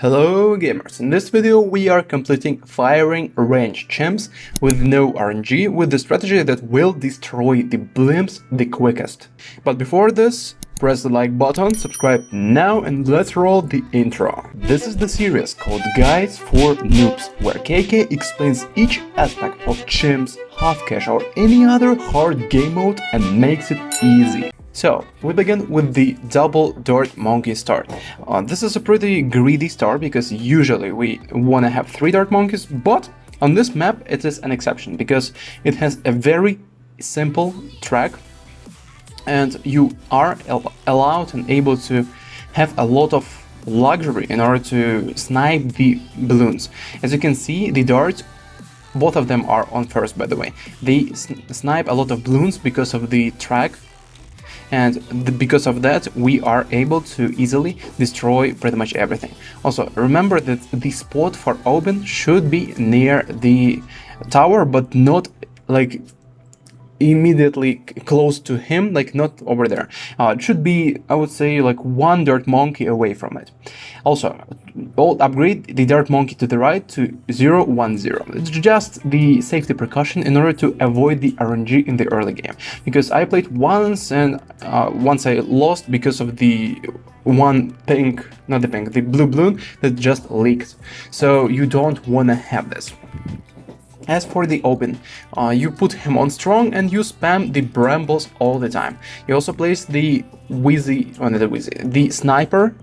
Hello gamers, in this video we are completing firing range chimps with no RNG with the strategy that will destroy the blimps the quickest. But before this, press the like button, subscribe now, and let's roll the intro. This is the series called Guides for Noobs, where KK explains each aspect of chimps, half cash or any other hard game mode and makes it easy. So, we begin with the double dart monkey start. This is a pretty greedy start because usually we want to have 3 dart monkeys, but on this map it is an exception because it has a very simple track and you are allowed and able to have a lot of luxury in order to snipe the balloons. As you can see, the darts, both of them are on first by the way, they snipe a lot of balloons because of the track. And because of that, we are able to easily destroy pretty much everything. Also, remember that the spot for open should be near the tower, but not like immediately close to him, like not over there. It should be, I would say, like 1 dart monkey away from it. Also, upgrade the dart monkey to the right to 0, 1, 0. It's just the safety precaution in order to avoid the RNG in the early game. Because I played once and once I lost because of the one pink, not the pink, the blue balloon that just leaked. So you don't want to have this. As for the open, you put him on strong and you spam the brambles all the time. You also place the the sniper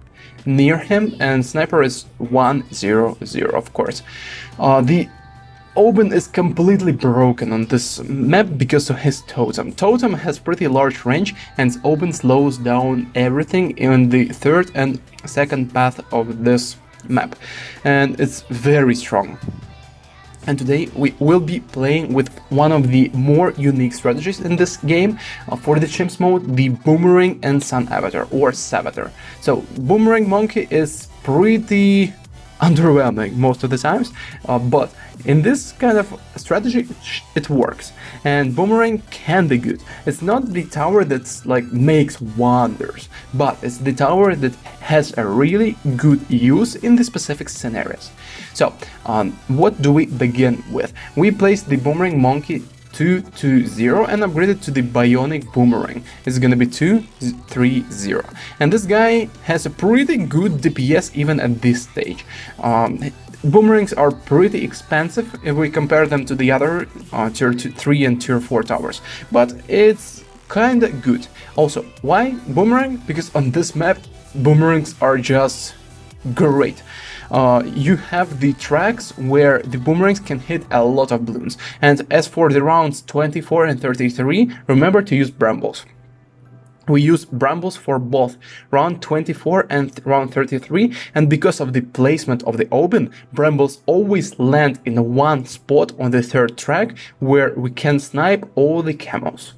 near him, and sniper is 1, 0, 0 of course. The open is completely broken on this map because of his totem. Totem has pretty large range and open slows down everything in the third and second path of this map, and it's very strong. And today we will be playing with one of the more unique strategies in this game for the chimps mode, the boomerang and sun avatar or savatar. So boomerang monkey is pretty underwhelming most of the times, but in this kind of strategy it works, and boomerang can be good. It's not the tower that's like makes wonders, but it's the tower that has a really good use in the specific scenarios. So what do we begin with? We place the boomerang monkey 2, 2, 0 and upgrade it to the bionic boomerang. It's gonna be 2, 3, 0. And this guy has a pretty good DPS even at this stage. Boomerangs are pretty expensive if we compare them to the other tier 3 and tier 4 towers, but it's kinda good. Also, why boomerang? Because on this map boomerangs are just great. You have the tracks where the boomerangs can hit a lot of balloons, and as for the rounds 24 and 33, remember to use brambles. We use brambles for both round 24 and round 33, and because of the placement of the open, brambles always land in one spot on the third track where we can snipe all the camos.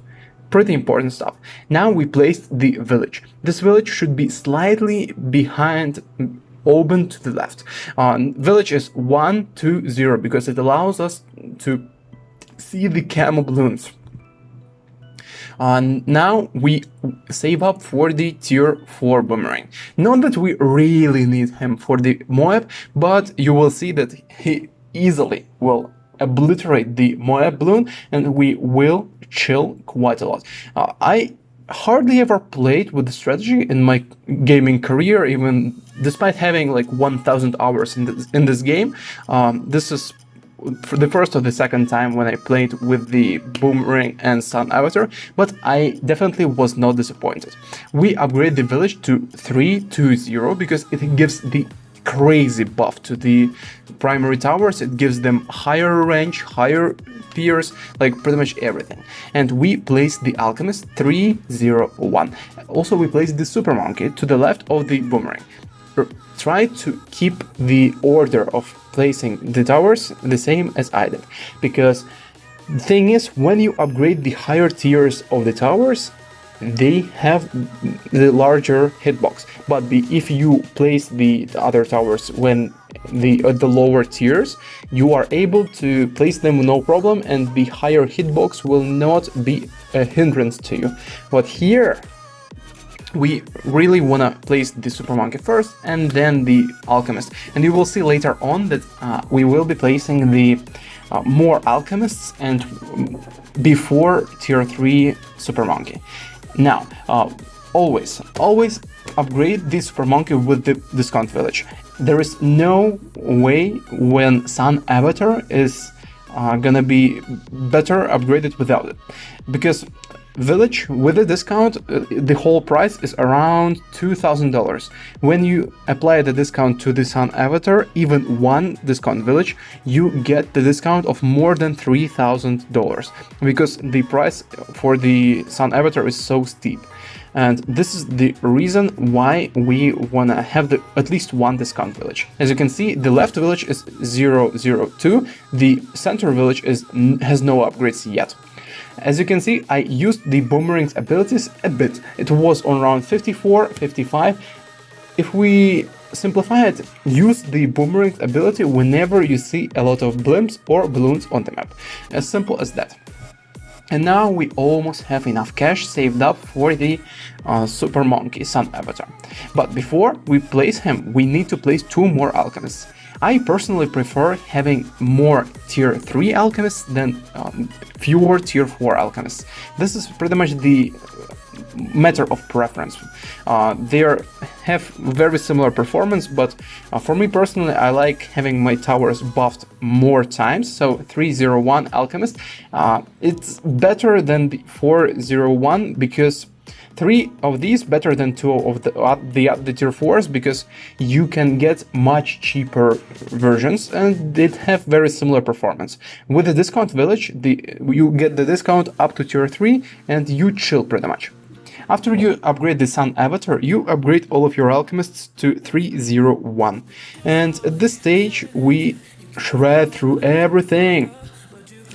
Pretty important stuff. Now we placed the village. This village should be slightly behind open to the left. Village is 1, 2, 0 because it allows us to see the camo balloons. Now we save up for the tier 4 boomerang. Not that we really need him for the Moab, but you will see that he easily will obliterate the Moab balloon and we will chill quite a lot. I hardly ever played with the strategy in my gaming career, even despite having like 1000 hours in this game. This is for the first or the second time when I played with the boomerang and sun avatar, but I definitely was not disappointed. We upgrade the village to 3, 2, 0 because it gives the crazy buff to the primary towers. It gives them higher range, higher pierce, like pretty much everything. And we place the alchemist 3, 0, 1. Also we place the super monkey to the left of the boomerang. Try to keep the order of placing the towers the same as I did, because the thing is, when you upgrade the higher tiers of the towers, they have the larger hitbox, but if you place the other towers when at the lower tiers, you are able to place them no problem and the higher hitbox will not be a hindrance to you. But here we really want to place the Super Monkey first and then the Alchemist. And you will see later on that we will be placing the more Alchemists and before tier 3 Super Monkey. Now, always upgrade the Super Monkey with the Discount Village. There is no way when Sun Avatar is gonna be better upgraded without it, because Village with a discount, the whole price is around $2,000. When you apply the discount to the Sun Avatar, even one discount village, you get the discount of more than $3,000, because the price for the Sun Avatar is so steep. And this is the reason why we wanna have at least one discount village. As you can see, the left village is 002, the center village has no upgrades yet. As you can see, I used the Boomerang's abilities a bit. It was on round 54, 55. If we simplify it, use the Boomerang's ability whenever you see a lot of blimps or balloons on the map. As simple as that. And now we almost have enough cash saved up for the Super Monkey Sun Avatar. But before we place him, we need to place 2 more Alchemists. I personally prefer having more tier 3 Alchemists than fewer tier 4 Alchemists. This is pretty much the matter of preference. They have very similar performance, but for me personally, I like having my towers buffed more times. So 301 Alchemist, it's better than the 401 because 3 of these better than 2 of the tier 4s, because you can get much cheaper versions and they have very similar performance. With the discount village, you get the discount up to tier 3 and you chill pretty much. After you upgrade the Sun Avatar, you upgrade all of your Alchemists to 301. And at this stage, we shred through everything.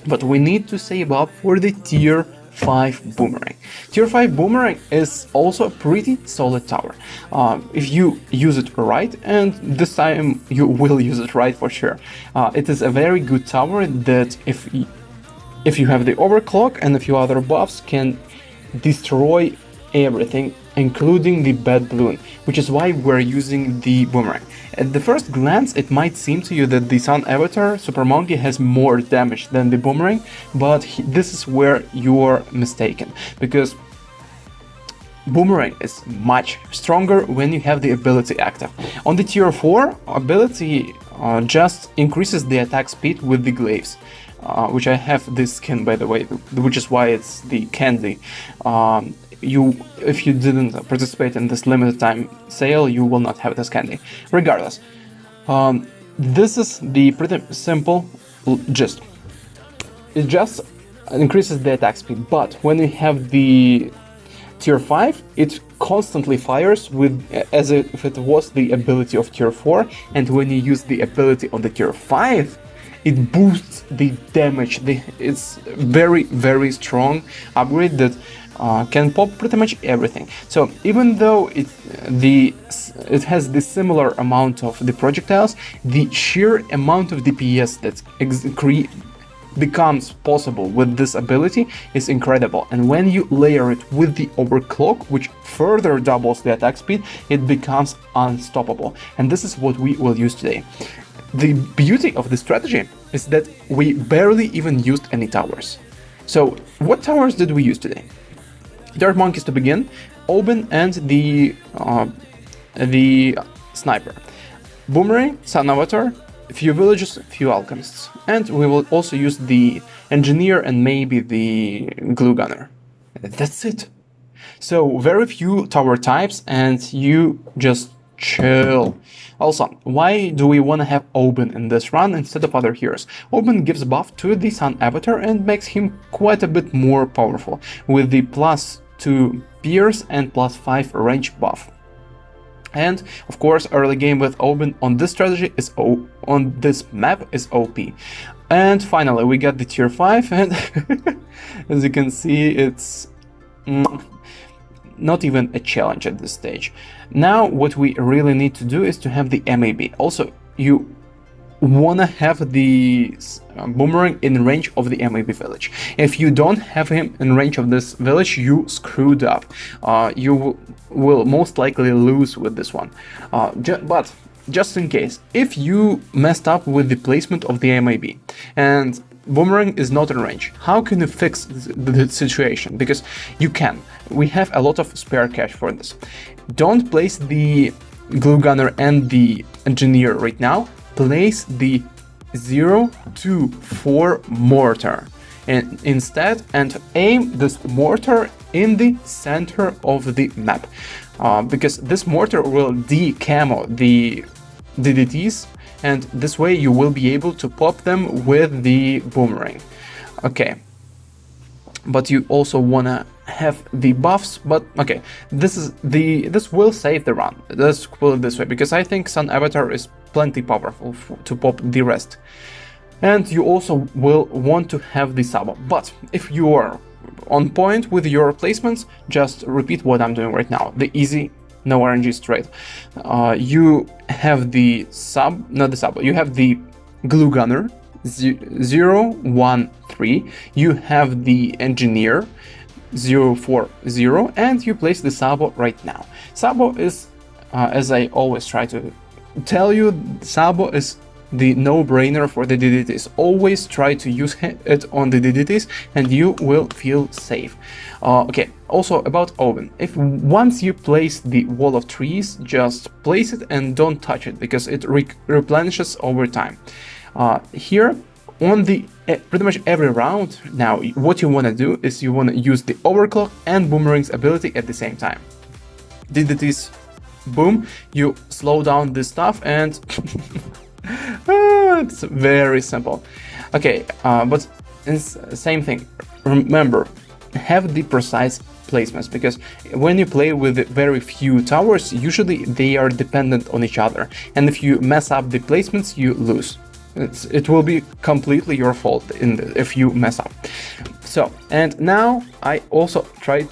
But we need to save up for the tier 5 Boomerang. Tier 5 Boomerang is also a pretty solid tower. If you use it right, and this time you will use it right for sure. It is a very good tower that if you have the overclock and a few other buffs, can destroy everything, including the bad balloon, which is why we're using the Boomerang. At the first glance, it might seem to you that the Sun Avatar Super Monkey has more damage than the Boomerang, but this is where you're mistaken, because Boomerang is much stronger when you have the ability active. On the tier 4, ability just increases the attack speed with the glaives, which I have this skin, by the way, which is why it's the candy. If you didn't participate in this limited time sale, you will not have this candy. Regardless, this is the pretty simple gist. It just increases the attack speed, but when you have the tier 5, it constantly fires as if it was the ability of tier 4, and when you use the ability on the tier 5, it boosts the damage. It's very strong upgrade that can pop pretty much everything. So even though it has the similar amount of the projectiles, the sheer amount of DPS that becomes possible with this ability is incredible. And when you layer it with the overclock, which further doubles the attack speed, it becomes unstoppable. And this is what we will use today. The beauty of the strategy is that we barely even used any towers. So what towers did we use today? Dirt Monkeys to begin, Oben and the Sniper. Boomerang, Sun Avatar, few villages, few Alchemists. And we will also use the Engineer and maybe the Glue Gunner. That's it. So very few tower types and you just chill. Also, why do we want to have Oben in this run instead of other heroes? Oben gives buff to the Sun Avatar and makes him quite a bit more powerful, with the +2 pierce and +5 range buff. And of course, early game with Oben on this strategy on this map is OP. And finally, we got the tier 5, and as you can see, it's not even a challenge at this stage. Now what we really need to do is to have the MAB. Also, you wanna have the boomerang in range of the MAB village. If you don't have him in range of this village, you screwed up. You will most likely lose with this one. But just in case, if you messed up with the placement of the MAB and boomerang is not in range, how can you fix the situation? Because you can. We have a lot of spare cash for this. Don't place the glue gunner and the engineer right now. Place the 0 to 4 mortar and instead, and aim this mortar in the center of the map, because this mortar will de-camo the DDTs, and this way you will be able to pop them with the boomerang. Okay, but you also wanna have the buffs, but okay, this will save the run. Let's put it this way, because I think Sun Avatar is plenty powerful to pop the rest. And you also will want to have the Sabo, but if you are on point with your placements, just repeat what I'm doing right now. The easy, no RNG straight. You have the you have the glue gunner 0, 1, 3. You have the engineer 0, 4, 0, and you place the Sabo right now. Sabo is, as I always try to tell you, Sabo is the no-brainer for the DDTs. Always try to use it on the DDTs and you will feel safe. Okay, also about Oven. If once you place the wall of trees, just place it and don't touch it, because it replenishes over time. Here on the pretty much every round now, what you want to do is you want to use the overclock and boomerang's ability at the same time. DDTs, boom, you slow down this stuff and it's very simple. Okay, but it's same thing. Remember, have the precise placements, because when you play with very few towers, usually they are dependent on each other, and if you mess up the placements, you lose. It will be completely your fault if you mess up. So, and now I also tried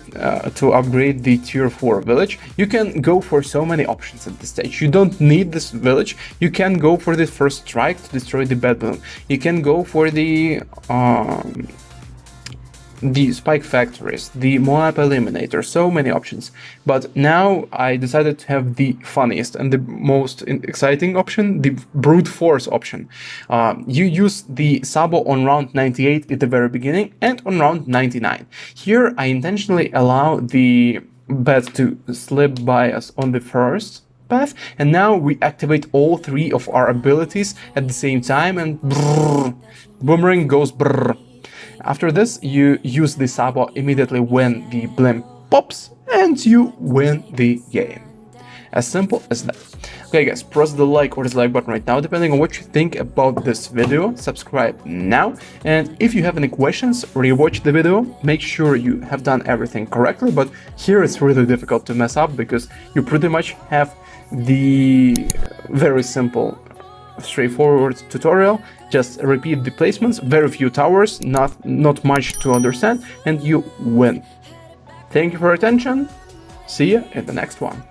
to upgrade the tier 4 village. You can go for so many options at this stage. You don't need this village. You can go for the first strike to destroy the bed balloon. You can go for the spike factories, the Moab eliminator, so many options. But now I decided to have the funniest and the most exciting option, the brute force option. You use the Sabo on round 98 at the very beginning and on round 99. Here I intentionally allow the bed to slip by us on the first path, and now we activate all 3 of our abilities at the same time, and brrr, boomerang goes brrr. After this, you use the Sabo immediately when the blimp pops, and you win the game. As simple as that. Okay guys, press the like or dislike button right now, depending on what you think about this video. Subscribe now, and if you have any questions, rewatch the video. Make sure you have done everything correctly, but here it's really difficult to mess up, because you pretty much have the very simple, straightforward tutorial. Just repeat the placements, very few towers, not much to understand, and you win. Thank you for your attention. See you in the next one.